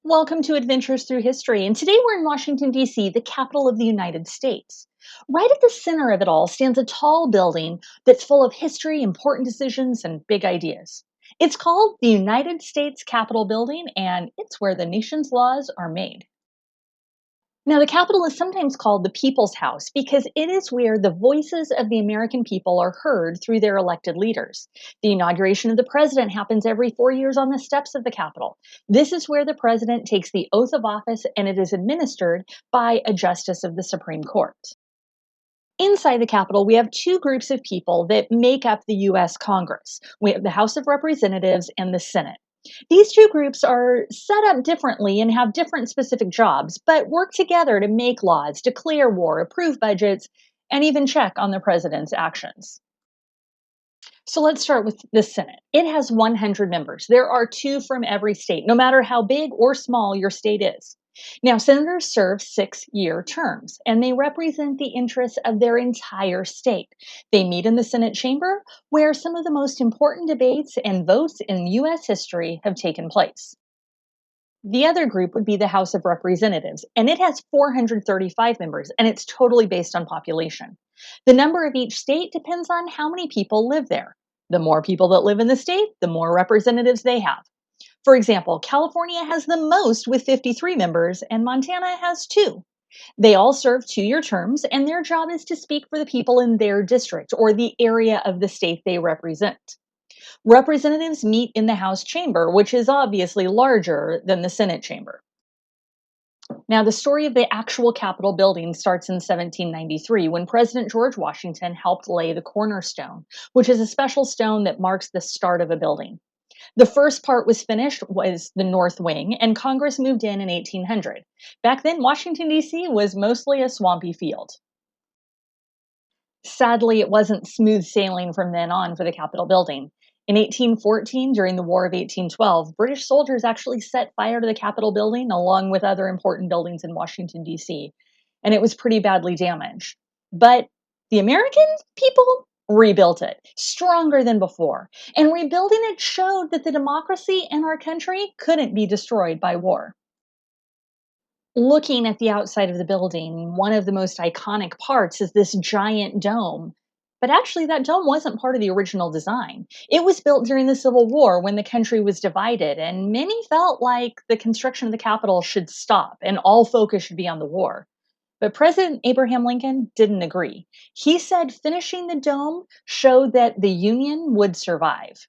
Welcome to Adventures Through History. And today we're in Washington, D.C., the capital of the United States. Right at the center of it all stands a tall building that's full of history, important decisions, and big ideas. It's called the United States Capitol Building, and it's where the nation's laws are made. Now, the Capitol is sometimes called the People's House because it is where the voices of the American people are heard through their elected leaders. The inauguration of the president happens every 4 years on the steps of the Capitol. This is where the president takes the oath of office and it is administered by a justice of the Supreme Court. Inside the Capitol, we have two groups of people that make up the US Congress. We have the House of Representatives and the Senate. These two groups are set up differently and have different specific jobs, but work together to make laws, declare war, approve budgets, and even check on the president's actions. So let's start with the Senate. It has 100 members. There are two from every state, no matter how big or small your state is. Now, senators serve 6-year terms, and they represent the interests of their entire state. They meet in the Senate chamber, where some of the most important debates and votes in U.S. history have taken place. The other group would be the House of Representatives, and it has 435 members, and it's totally based on population. The number of each state depends on how many people live there. The more people that live in the state, the more representatives they have. For example, California has the most with 53 members, and Montana has two. They all serve 2-year terms, and their job is to speak for the people in their district or the area of the state they represent. Representatives meet in the House chamber, which is obviously larger than the Senate chamber. Now, the story of the actual Capitol building starts in 1793 when President George Washington helped lay the cornerstone, which is a special stone that marks the start of a building. The first part was the north wing, and Congress moved in 1800. Back then, Washington, D.C. was mostly a swampy field. Sadly, it wasn't smooth sailing from then on for the Capitol building. In 1814, during the War of 1812, British soldiers actually set fire to the Capitol building along with other important buildings in Washington, D.C., and it was pretty badly damaged. But the American people rebuilt it stronger than before, and rebuilding it showed that the democracy in our country couldn't be destroyed by war. Looking at the outside of the building, one of the most iconic parts is this giant dome. But actually, that dome wasn't part of the original design. It was built during the Civil War when the country was divided, and many felt like the construction of the Capitol should stop and all focus should be on the war. But President Abraham Lincoln didn't agree. He said finishing the dome showed that the Union would survive.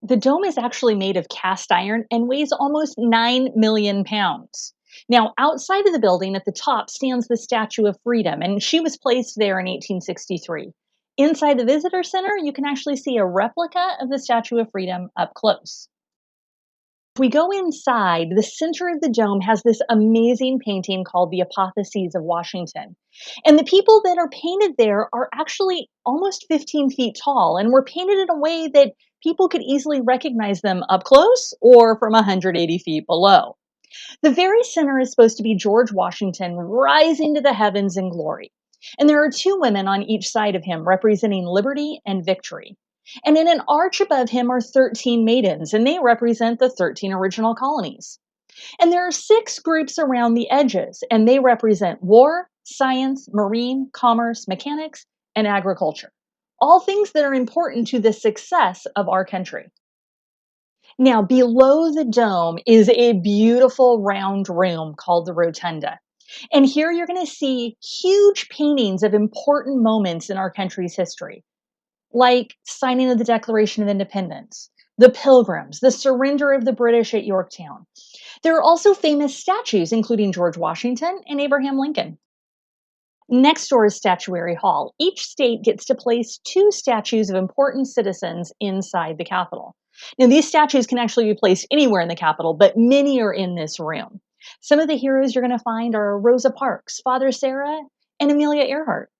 The dome is actually made of cast iron and weighs almost 9 million pounds. Now, outside of the building at the top stands the Statue of Freedom, and she was placed there in 1863. Inside the visitor center, you can actually see a replica of the Statue of Freedom up close. If we go inside, the center of the dome has this amazing painting called the Apotheoses of Washington. And the people that are painted there are actually almost 15 feet tall and were painted in a way that people could easily recognize them up close or from 180 feet below. The very center is supposed to be George Washington rising to the heavens in glory. And there are two women on each side of him representing liberty and victory. And in an arch above him are 13 maidens, and they represent the 13 original colonies. And there are 6 groups around the edges, and they represent war, science, marine, commerce, mechanics, and agriculture. All things that are important to the success of our country. Now, below the dome is a beautiful round room called the Rotunda. And here you're going to see huge paintings of important moments in our country's history, like signing of the Declaration of Independence, the Pilgrims, the surrender of the British at Yorktown. There are also famous statues, including George Washington and Abraham Lincoln. Next door is Statuary Hall. Each state gets to place 2 statues of important citizens inside the Capitol. Now, these statues can actually be placed anywhere in the Capitol, but many are in this room. Some of the heroes you're going to find are Rosa Parks, Father Sarah, and Amelia Earhart.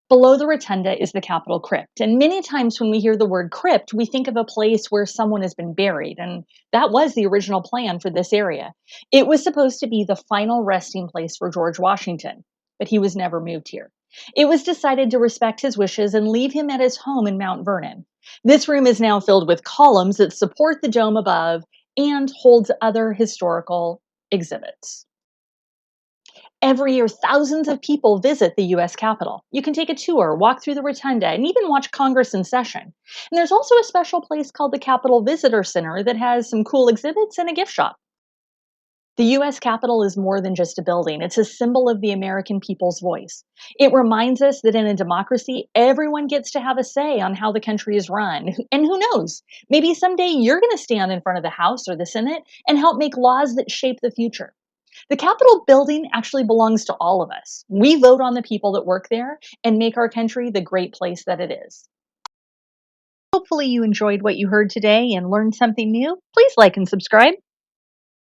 Below the rotunda is the Capitol Crypt, and many times when we hear the word crypt, we think of a place where someone has been buried, and that was the original plan for this area. It was supposed to be the final resting place for George Washington, but he was never moved here. It was decided to respect his wishes and leave him at his home in Mount Vernon. This room is now filled with columns that support the dome above and holds other historical exhibits. Every year, thousands of people visit the US Capitol. You can take a tour, walk through the Rotunda, and even watch Congress in session. And there's also a special place called the Capitol Visitor Center that has some cool exhibits and a gift shop. The US Capitol is more than just a building, it's a symbol of the American people's voice. It reminds us that in a democracy, everyone gets to have a say on how the country is run. And who knows, maybe someday you're going to stand in front of the House or the Senate and help make laws that shape the future. The Capitol building actually belongs to all of us. We vote on the people that work there and make our country the great place that it is. Hopefully, you enjoyed what you heard today and learned something new. Please like and subscribe.